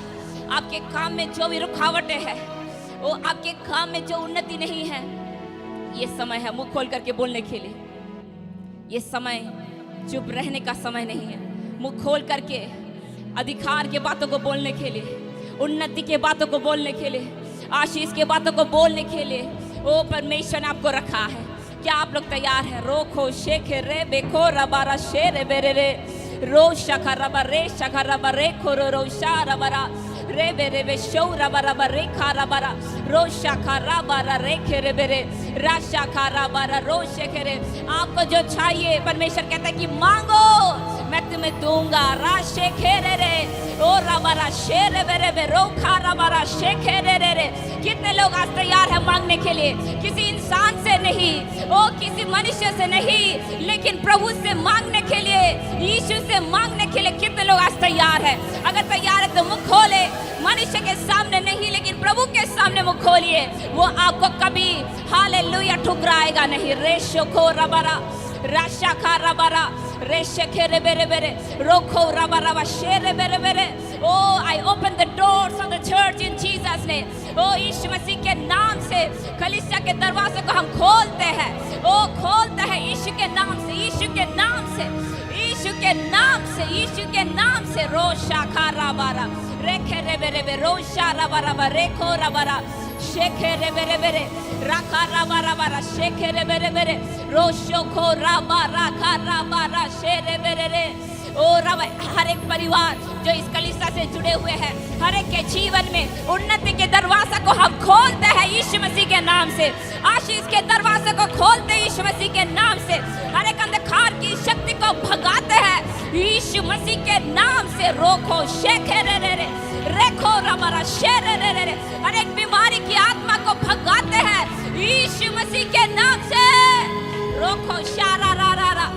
Speaker 1: आपके काम में जो भी रुकावटें हैं, वो आपके काम में जो उन्नति नहीं है, ये समय है मुंह खोल करके बोलने के लिए। ये समय चुप रहने का समय नहीं है, मुंह खोल करके अधिकार के बातों को बोलने के लिए, उन्नति के बातों को बोलने के लिए, आशीष के बातों को बोलने के लिए वो परमेश्वर ने आपको रखा है। क्या आप लोग तैयार हैं? रोखो शेखे रे बेखो रबारा शेरे बेरे रे रो शखा रबा रे शखा रबा रे खोरो रो शा रबरा रे बेरे बे शो रबा रबा रे खा रबरा रो शखा रबा रे खेरे बेरे रा शखा रबा रो शेखे रे। आपको जो चाहिए परमेश्वर कहता है कि मांगो मैं तुम्हें दूंगा। रा शेखे रे रे ओ रबा शेरे बेरे बे रो खा रबा शेखे रे रे रे। कितने लोग आज तैयार हैं मांगने के लिए? किसी इंसान से नहीं, ओ किसी मनुष्य से नहीं, लेकिन प्रभु से मांगने के लिए, यीशु से मांगने के लिए कितने लोग आज तैयार हैं? अगर तैयार है तो मुंह खोले, मनुष्य के सामने नहीं लेकिन प्रभु के सामने मुंह खोलिए, वो आपको कभी हालेलुया ठुकराएगा नहीं। रेशो खो रबरा राशा खा रबरा रेशे खेरे बेरे बेरे रोखो रबा रबा शेरे बेरे बेरे। O I open the doors of the church in Jesus name. ओ यीशु मसीह के नाम से कलीसिया के दरवाजे को हम खोलते हैं, ओ खोलते हैं यीशु के नाम से, यीशु के नाम से, यीशु के नाम से, यीशु के नाम से। रोशा खा रबरा रेखे रे बेरे बेरे रोशा रबा रबा रेखो रबरा शेखे रे बेरे बेरे राखा रबा रबा शेखे रे बेरे बेरे रोशो खो रबा राखा रबा शेरे बेरे रे। ओ रब, हर एक परिवार जो इस कलीसिया से जुड़े हुए हैं, हर एक के जीवन में उन्नति के दरवाजा को हम खोलते हैं यीशु मसीह के नाम से। आशीष के दरवाजे को खोलते हैं यीशु मसीह के नाम से। हर एक अंधकार की शक्ति को भगाते हैं यीशु मसीह के नाम से। रोको शेखे रे रे रे रेखो रबरा शेरे रे रे रे। हर एक बीमारी की आत्मा को भगाते हैं यीशु मसीह के नाम से। रोको शारा रा रा रा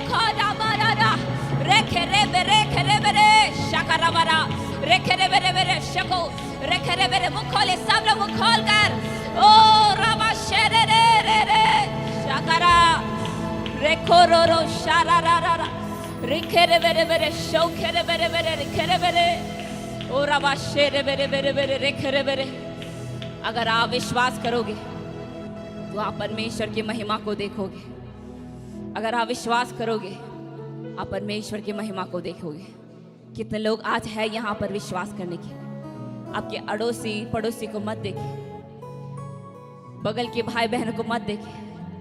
Speaker 1: खोदा बरारा रेखे रे बेरे शकरावरा रेखे रे बेरे शको रेखे रे बेरे मुख खोले सब लोग मुख खोल कर ओ रामा शेरे रे शकरा रेखो रो शारारारा रेखे रे बेरे शौखे रे बेरे रेखे रे बेरे ओ रामा शेरे बेरे रेखे रे बेरे। अगर आप विश्वास करोगे तो आप परमेश्वर की महिमा को देखोगे। अगर आप विश्वास करोगे आप परमेश्वर की महिमा को देखोगे। कितने लोग आज है यहाँ पर विश्वास करने के। आपके अड़ोसी पड़ोसी को मत देखिए, बगल के भाई बहन को मत देखिए।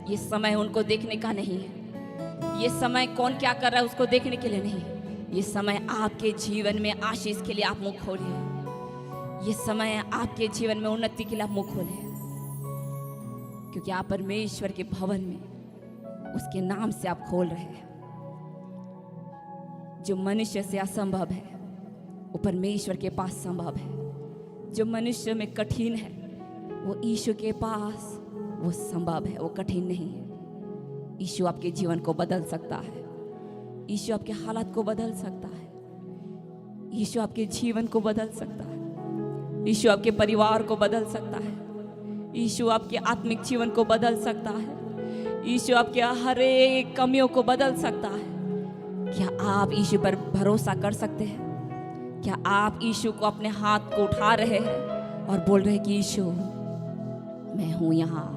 Speaker 1: ये समय उनको देखने का नहीं है। ये समय कौन क्या कर रहा है उसको देखने के लिए नहीं। ये समय आपके जीवन में आशीष के लिए आप मुंह खोलिए। ये समय आपके जीवन में उन्नति के लिए आप मुंह खोले, क्योंकि आप परमेश्वर के भवन में उसके नाम से आप खोल रहे हैं। जो मनुष्य से असंभव है वो परमेश्वर के पास संभव है। जो मनुष्य में कठिन है वो यीशु के पास वो संभव है, वो कठिन नहीं है। यीशु आपके जीवन को बदल सकता है। यीशु आपके हालात को बदल सकता है। यीशु आपके जीवन को बदल सकता है। यीशु आपके परिवार को बदल सकता है। यीशु आपके आत्मिक जीवन को बदल सकता है। यीशु आपके हर एक कमियों को बदल सकता है। क्या आप यीशु पर भरोसा कर सकते हैं? क्या आप यीशु को अपने हाथ को उठा रहे हैं और बोल रहे हैं कि यीशु मैं हूं यहाँ,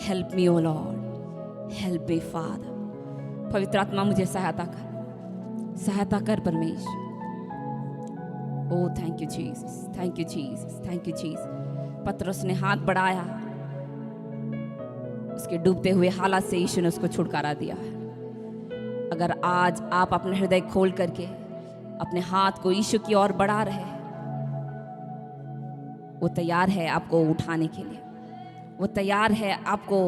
Speaker 1: हेल्प मी ओ लॉर्ड, हेल्प मी फादर। पवित्र आत्मा मुझे सहायता कर परमेश्वर। Oh thank you Jesus, thank you Jesus, thank you Jesus. पतरस ने हाथ बढ़ाया, उसके डूबते हुए हालात से यीशु ने उसको छुटकारा दिया। अगर आज आप अपने हृदय खोल करके अपने हाथ को यीशु की ओर बढ़ा रहे हैं, वो तैयार है आपको उठाने के लिए। वो तैयार है आपको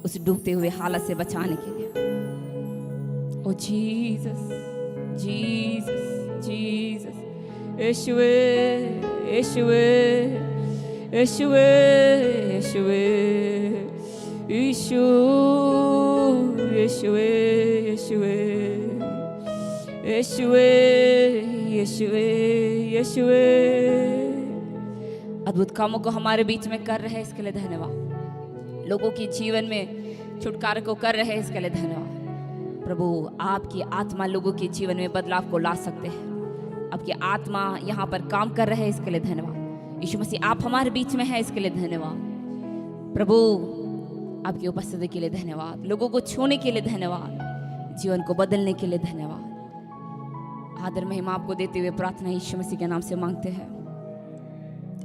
Speaker 1: उस डूबते हुए हालत से बचाने के लिए। ओ जीसस, जीसस, जीसस, यीशुवे, यीशुवे, यीशुवे, यीशुवे, यीशु, यीशुवे, यीशुवे, यीशुवे, यीशुवे, यीशुवे। अद्भुत कामों को हमारे बीच में कर रहे हैं, इसके लिए धन्यवाद। लोगों के जीवन में छुटकारे को कर रहे हैं, इसके लिए धन्यवाद। प्रभु आपकी आत्मा लोगों के जीवन में बदलाव को ला सकते हैं। आपकी आत्मा यहाँ पर काम कर रहे हैं, इसके लिए धन्यवाद। यीशु मसीह आप हमारे बीच में हैं, इसके लिए धन्यवाद। प्रभु आपकी उपस्थिति के लिए धन्यवाद। लोगों को छूने के लिए धन्यवाद। जीवन को बदलने के लिए धन्यवाद। आदर महिमा आपको देते हुए प्रार्थना यीशु मसीह के नाम से मांगते हैं,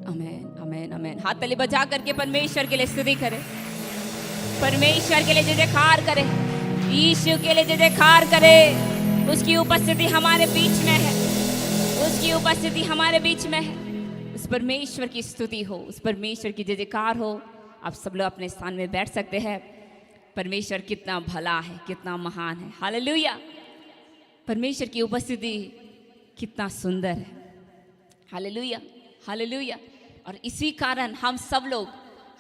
Speaker 1: आमेन, आमेन, आमेन। हाथ ताली बजा करके परमेश्वर के लिए स्तुति करें। परमेश्वर के लिए जय जयकार करें। यीशु के लिए जय जयकार करें। उसकी उपस्थिति हमारे बीच में है। उसकी उपस्थिति हमारे बीच में है। उस परमेश्वर की स्तुति हो, उस परमेश्वर की जय जयकार हो। आप सब लोग अपने स्थान में बैठ सकते हैं। परमेश्वर कितना भला है, कितना महान है। हालेलुया। परमेश्वर की उपस्थिति कितना सुंदर है। Hallelujah, hallelujah. और इसी कारण हम सब लोग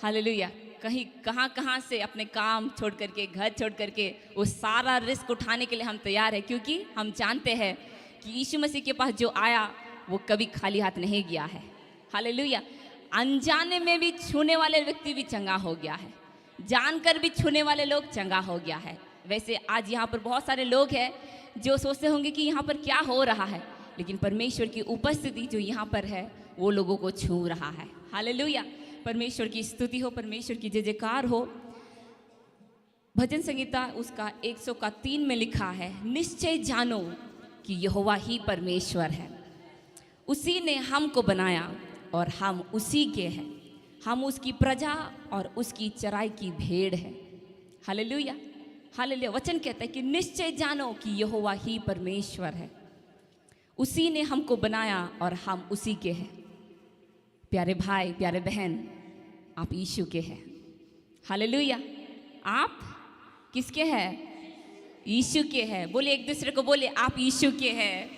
Speaker 1: हालेलुया कहीं कहाँ से अपने काम छोड़ करके, घर छोड़ करके वो सारा रिस्क उठाने के लिए हम तैयार हैं, क्योंकि हम जानते हैं कि यीशु मसीह के पास जो आया वो कभी खाली हाथ नहीं गया है। हालेलुया। अनजाने में भी छूने वाले व्यक्ति भी चंगा हो गया है, जानकर भी छूने वाले लोग चंगा हो गया है। वैसे आज यहाँ पर बहुत सारे लोग हैं जो सोचते होंगे कि यहाँ पर क्या हो रहा है, लेकिन परमेश्वर की उपस्थिति जो यहाँ पर है वो लोगों को छू रहा है। हालेलुया। परमेश्वर की स्तुति हो, परमेश्वर की जय जयकार हो। भजन संगीता उसका 103 में लिखा है, निश्चय जानो कि यहोवा ही परमेश्वर है। उसी ने हमको बनाया और हम उसी के हैं। हम उसकी प्रजा और उसकी चराई की भेड़ है। Hallelujah, hallelujah. वचन कहता है कि निश्चय जानो कि यहोवा ही परमेश्वर है। उसी ने हमको बनाया और हम उसी के हैं। प्यारे भाई, प्यारे बहन, आप यीशु के हैं। हालेलुया। आप किसके हैं? यीशु के हैं। बोले एक दूसरे को, बोले आप यीशु के हैं।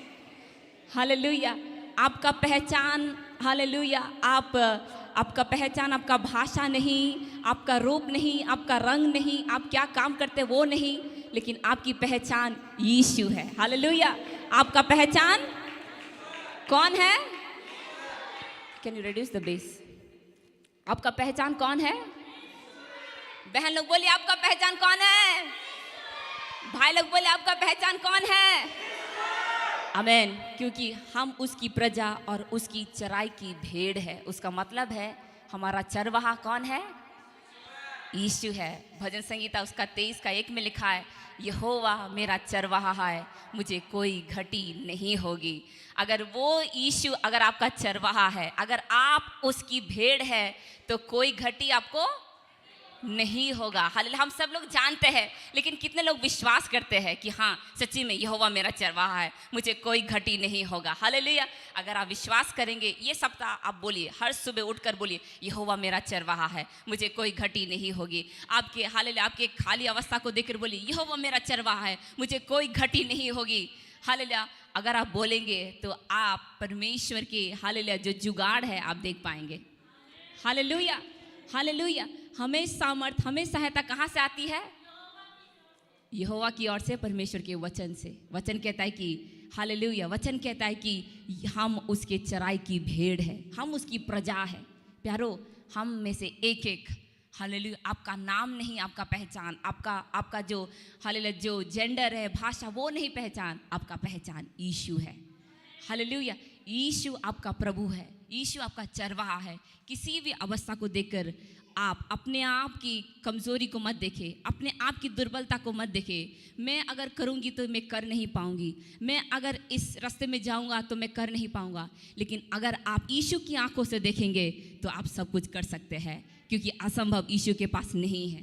Speaker 1: हालेलुया। आपका पहचान, हालेलुया, आपका पहचान आपका भाषा नहीं, आपका रूप नहीं, आपका रंग नहीं, आप क्या काम करते वो नहीं, लेकिन आपकी पहचान यीशु है। हालेलुया। आपका पहचान कौन है? Can you reduce the base? आपका पहचान कौन है? बहन लोग बोलिए आपका पहचान कौन है? भाई लोग बोले आपका पहचान कौन है? आमीन। क्योंकि हम उसकी प्रजा और उसकी चराई की भेड़ है। उसका मतलब है हमारा चरवाहा कौन है? यीशु है। भजन संगीता उसका 23:1 में लिखा है, यहोवा मेरा चरवाहा है, मुझे कोई घटी नहीं होगी। अगर वो यीशु अगर आपका चरवाहा है, अगर आप उसकी भेड़ है, तो कोई घटी आपको नहीं होगा। हालेलुया। हम सब लोग जानते हैं, लेकिन कितने लोग विश्वास करते हैं कि हाँ सच्ची में यहोवा मेरा चरवाहा है, मुझे कोई घटी नहीं होगा। हालेलुया। अगर आप विश्वास करेंगे, ये सप्ताह आप बोलिए, हर सुबह उठकर बोलिए, यहोवा मेरा चरवाहा है, मुझे कोई घटी नहीं होगी। आपके हालेलुया, आपके खाली अवस्था को देखकर बोलिए, यहोवा मेरा चरवाहा है, मुझे कोई घटी नहीं होगी। हालेलुया। अगर आप बोलेंगे तो आप परमेश्वर के हालेलुया जो जुगाड़ है आप देख पाएंगे। हालेलुया। हालेलुया। हमें सामर्थ, हमें सहायता कहाँ से आती है? यहोवा की ओर से, परमेश्वर के वचन से। वचन कहता है कि हालेलुया, वचन कहता है कि हम उसके चराई की भेड़ है, हम उसकी प्रजा है। प्यारो, हम में से एक एक हालेलुया, आपका नाम नहीं, आपका पहचान, आपका जो हालेलुया जो जेंडर है, भाषा, वो नहीं पहचान। आपका पहचान यीशु है। हालेलुया। यीशु आपका प्रभु है, यीशु आपका चरवाहा है। किसी भी अवस्था को देखकर आप अपने आप की कमज़ोरी को मत देखें, अपने आप की दुर्बलता को मत देखें। मैं अगर करूँगी तो मैं कर नहीं पाऊँगी, मैं अगर इस रास्ते में जाऊँगा तो मैं कर नहीं पाऊँगा। लेकिन अगर आप यीशु की आंखों से देखेंगे तो आप सब कुछ कर सकते हैं, क्योंकि असंभव यीशु के पास नहीं है।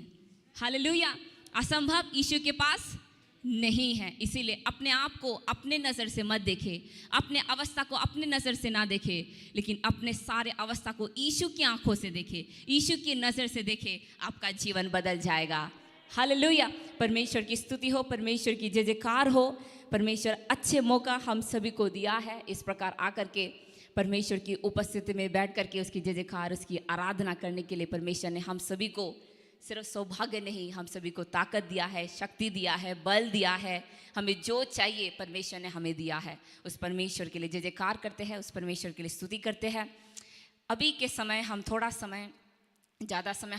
Speaker 1: हालेलुया। असंभव यीशु के पास नहीं है। इसीलिए अपने आप को अपने नज़र से मत देखें, अपने अवस्था को अपने नज़र से ना देखें, लेकिन अपने सारे अवस्था को यीशु की आंखों से देखें, यीशु की नज़र से देखें। आपका जीवन बदल जाएगा। हालेलुया। परमेश्वर की स्तुति हो, परमेश्वर की जय जयकार हो। परमेश्वर अच्छे मौका हम सभी को दिया है इस प्रकार आकर के परमेश्वर की उपस्थिति में बैठ करके उसकी जय जयकार, उसकी आराधना करने के लिए परमेश्वर ने हम सभी को सिर्फ सौभाग्य नहीं, हम सभी को ताकत दिया है, शक्ति दिया है, बल दिया है। हमें जो चाहिए परमेश्वर ने हमें दिया है। उस परमेश्वर के लिए जय जयकार करते हैं, उस परमेश्वर के लिए स्तुति करते हैं। अभी के समय हम थोड़ा समय, ज़्यादा समय